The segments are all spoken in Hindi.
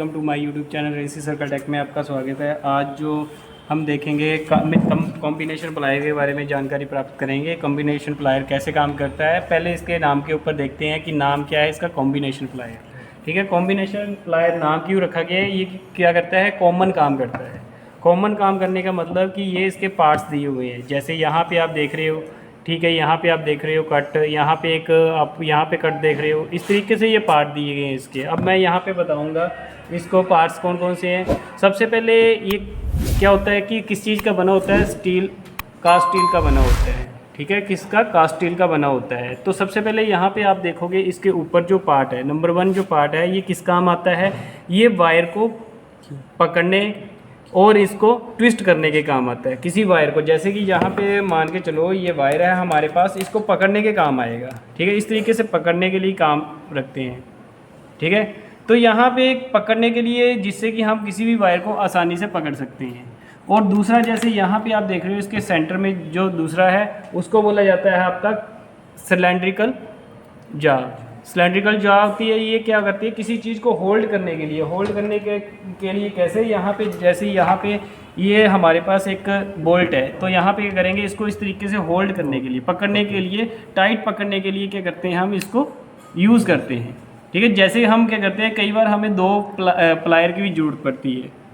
Welcome to my YouTube channel racy circle tech में आपका स्वागत है। आज जो हम देखेंगे कॉम्बिनेशन प्लायर के बारे में जानकारी प्राप्त करेंगे। कॉम्बिनेशन प्लायर कैसे काम करता है, पहले इसके नाम के ऊपर देखते हैं कि नाम क्या है इसका, कॉम्बिनेशन प्लायर। ठीक है, कॉम्बिनेशन प्लायर नाम क्यों रखा गया है, ये क्या करता है, कॉमन काम करता है। कॉमन काम करने का मतलब कि ये इसके पार्ट्स दिए हुए हैं, जैसे यहाँ पे आप देख रहे हो, ठीक है, यहाँ पे आप देख रहे हो कट, यहाँ पे एक आप यहाँ पे कट देख रहे हो, इस तरीके से ये पार्ट दिए गए हैं इसके। अब मैं यहाँ पे बताऊँगा इसको पार्ट्स कौन कौन से हैं। सबसे पहले ये क्या होता है कि किस चीज़ का बना होता है, स्टील, कास्ट स्टील का बना होता है। ठीक है, किसका, कास्ट स्टील का बना होता है। तो सबसे पहले यहाँ पे आप देखोगे इसके ऊपर जो पार्ट है, नंबर 1 जो पार्ट है, ये किस काम आता है, ये वायर को पकड़ने और इसको ट्विस्ट करने के काम आता है। किसी वायर को, जैसे कि यहाँ पे मान के चलो ये वायर है हमारे पास, इसको पकड़ने के काम आएगा। ठीक है, इस तरीके से पकड़ने के लिए काम रखते हैं। ठीक है, तो यहाँ पे पकड़ने के लिए, जिससे कि हम किसी भी वायर को आसानी से पकड़ सकते हैं। और दूसरा, जैसे यहाँ पे आप देख रहे हो इसके सेंटर में जो दूसरा है, उसको बोला जाता है आपका सिलेंड्रिकल जॉ। सिलेंड्रिकल जॉ होती है, ये क्या करती है, किसी चीज़ को होल्ड करने के लिए, होल्ड करने के लिए कैसे, यहाँ पे जैसे यहाँ पे ये हमारे पास एक बोल्ट है, तो यहाँ पे क्या करेंगे, इसको इस तरीके से होल्ड करने के लिए, पकड़ने के लिए, टाइट पकड़ने के लिए क्या करते हैं, हम इसको यूज़ करते हैं। ठीक है, जैसे हम क्या करते हैं, कई बार हमें 2 प्लायर की भी ज़रूरत पड़ती है,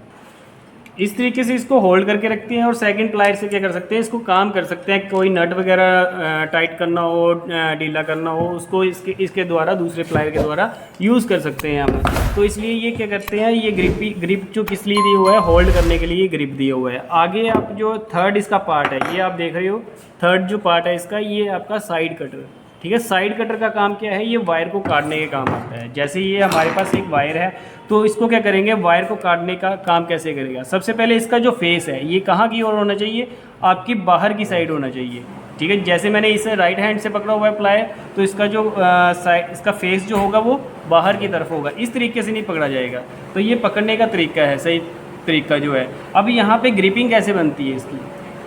इस तरीके से इसको होल्ड करके रखते हैं। और सेकंड प्लायर से क्या कर सकते हैं, इसको काम कर सकते हैं, कोई नट वगैरह टाइट करना हो, ढीला करना हो, उसको इसके द्वारा, दूसरे प्लायर के द्वारा यूज़ कर सकते हैं हम। तो इसलिए ये क्या करते हैं, ये ग्रिप जो किस लिए दिया हुआ है, होल्ड करने के लिए ग्रिप दिया हुआ है। आगे आप जो थर्ड इसका पार्ट है, ये आप देख रहे हो, थर्ड जो पार्ट है इसका, ये आपका साइड कटर। ठीक है, साइड कटर का काम क्या है, ये वायर को काटने के काम आता है। जैसे ये हमारे पास एक वायर है, तो इसको क्या करेंगे, वायर को काटने का काम कैसे करेगा। सबसे पहले इसका जो फेस है, ये कहाँ की ओर होना चाहिए, आपकी बाहर की साइड होना चाहिए। ठीक है, जैसे मैंने इसे राइट हैंड से पकड़ा हुआ है प्लायर, तो इसका जो इसका फेस जो होगा वो बाहर की तरफ होगा, इस तरीके से नहीं पकड़ा जाएगा। तो ये पकड़ने का तरीका है, सही तरीका जो है। अब यहाँ पे ग्रिपिंग कैसे बनती है इसकी,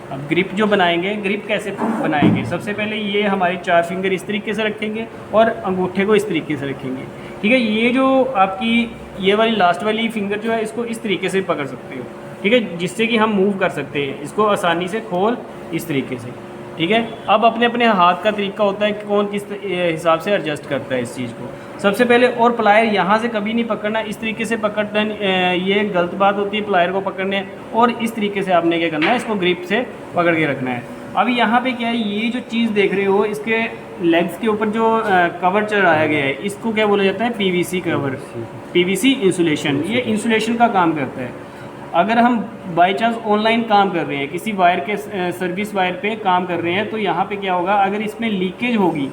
अब ग्रिप जो बनाएंगे, ग्रिप कैसे बनाएंगे, सबसे पहले ये हमारी 4 फिंगर इस तरीके से रखेंगे और अंगूठे को इस तरीके से रखेंगे। ठीक है, ये जो आपकी ये वाली लास्ट वाली फिंगर जो है, इसको इस तरीके से पकड़ सकते हो। ठीक है, जिससे कि हम मूव कर सकते हैं इसको आसानी से, खोल इस तरीके से। ठीक है, अब अपने अपने हाथ का तरीका होता है कि कौन किस हिसाब से एडजस्ट करता है इस चीज़ को। सबसे पहले, और प्लायर यहाँ से कभी नहीं पकड़ना, इस तरीके से पकड़ना, ये गलत बात होती है प्लायर को पकड़ने। और इस तरीके से आपने क्या करना है, इसको ग्रिप से पकड़ के रखना है। अब यहाँ पे क्या है, ये जो चीज़ देख रहे हो, इसके लेग्स के ऊपर जो कवर चढ़ाया गया है, इसको क्या बोला जाता है, पीवीसी कवर, पीवीसी इंसुलेशन। ये इंसुलेशन का काम करता है। अगर हम बाई चांस ऑनलाइन काम कर रहे हैं, किसी वायर के सर्विस वायर पे काम कर रहे हैं, तो यहाँ पे क्या होगा, अगर इसमें लीकेज होगी,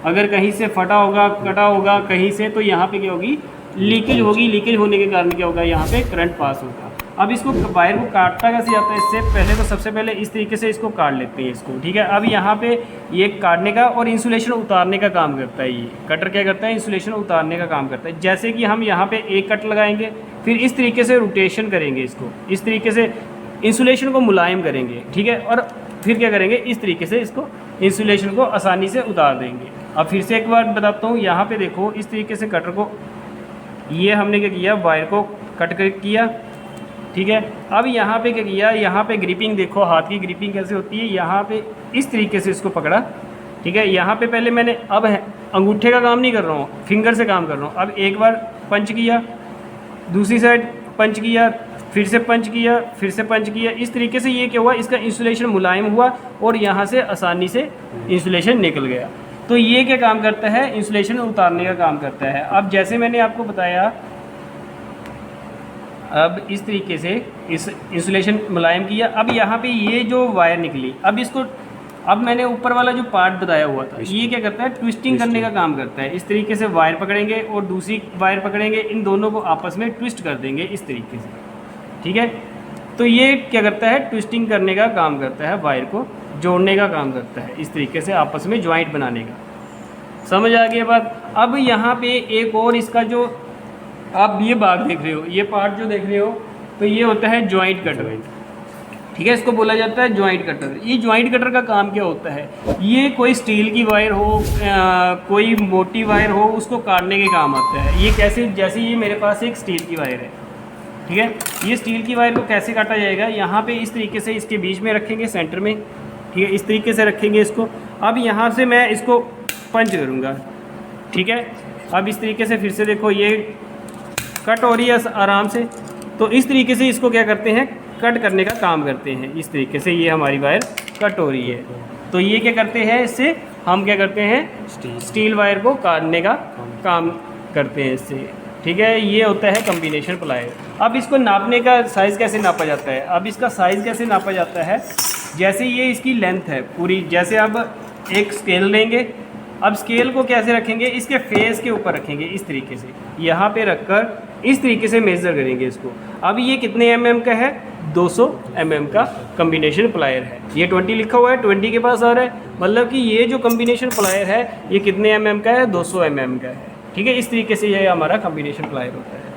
अगर कहीं से फटा होगा, कटा होगा कहीं से, तो यहाँ पे क्या होगी, लीकेज होगी। लीकेज होने के कारण क्या होगा, यहाँ पे करंट पास होगा। अब इसको वायर को काटता कैसे जाता है, इससे पहले तो सबसे पहले इस तरीके से इसको काट लेते हैं इसको। ठीक है, अब यहाँ पे ये काटने का और इंसुलेशन उतारने का काम करता है। ये कटर क्या करता है, इंसुलेशन उतारने का काम करता है। जैसे कि हम यहाँ पे एक कट लगाएंगे, फिर इस तरीके से रोटेशन करेंगे इसको, इस तरीके से इंसुलेशन को मुलायम करेंगे। ठीक है, और फिर क्या करेंगे, इस तरीके से इसको इंसुलेशन को आसानी से उतार देंगे। अब फिर से एक बार बताता हूँ, यहाँ पे देखो, इस तरीके से कटर को, ये हमने क्या किया, वायर को कट कर किया। ठीक है, अब यहाँ पे क्या किया, यहाँ पे ग्रिपिंग देखो, हाथ की ग्रिपिंग कैसे होती है, यहाँ पे इस तरीके से इसको पकड़ा। ठीक है, यहाँ पे पहले मैंने, अब अंगूठे का काम नहीं कर रहा हूँ, फिंगर से काम कर रहा हूँ। अब एक बार पंच किया, दूसरी साइड पंच किया, फिर से पंच किया, फिर से पंच किया। इस तरीके से ये क्या हुआ, इसका इंसुलेशन मुलायम हुआ और यहाँ से आसानी से इंसुलेशन निकल गया। तो ये क्या काम करता है, इंसुलेशन उतारने का काम करता है। अब जैसे मैंने आपको बताया, अब इस तरीके से इस इंसुलेशन मुलायम किया। अब यहाँ पे ये जो वायर निकली, अब इसको, अब मैंने ऊपर वाला जो पार्ट बताया हुआ था, ये क्या करता है, ट्विस्टिंग करने का काम करता है। इस तरीके से वायर पकड़ेंगे और दूसरी वायर पकड़ेंगे, इन दोनों को आपस में ट्विस्ट कर देंगे इस तरीके से। ठीक है, तो ये क्या करता है, ट्विस्टिंग करने का काम करता है, वायर को जोड़ने का काम करता है, इस तरीके से आपस में ज्वाइंट बनाने का। समझ आ गई बात। अब यहाँ पे एक और इसका जो आप ये भाग देख रहे हो, ये पार्ट जो देख रहे हो, तो ये होता है जॉइंट कटर। ठीक है, इसको बोला जाता है जॉइंट कटर। ये जॉइंट कटर का काम क्या होता है, ये कोई स्टील की वायर हो, कोई मोटी वायर हो, उसको काटने के काम आता है। ये कैसे, जैसे ये मेरे पास एक स्टील की वायर है, ठीक है, ये स्टील की वायर को कैसे काटा जाएगा, यहाँ पे इस तरीके से इसके बीच में रखेंगे, सेंटर में, ठीक है, इस तरीके से रखेंगे इसको। अब यहाँ से मैं इसको पंच करूँगा, ठीक है। अब इस तरीके से फिर से देखो ये कट हो रही है आराम से। तो इस तरीके से इसको क्या करते हैं, कट करने का काम करते हैं। इस तरीके से ये हमारी वायर कट हो रही है, तो ये क्या करते हैं, इससे हम क्या करते हैं, स्टील वायर को काटने का काम करते हैं इससे, ठीक है। ये होता है कॉम्बिनेशन प्लायर। अब इसको नापने का साइज़ कैसे नापा जाता है, अब इसका साइज़ कैसे नापा जाता है, जैसे ये इसकी लेंथ है पूरी, जैसे अब एक स्केल लेंगे, अब स्केल को कैसे रखेंगे, इसके फेस के ऊपर रखेंगे, इस तरीके से यहाँ पे रखकर इस तरीके से मेज़र करेंगे इसको। अब ये कितने mm का है, 200 mm का कॉम्बिनेशन प्लायर है। ये 20 लिखा हुआ है, 20 के पास आ रहा है, मतलब कि ये जो कॉम्बिनेशन प्लायर है ये कितने mm का है, 200 mm का है, ठीक है। इस तरीके से ये हमारा कॉम्बिनेशन प्लायर होता है।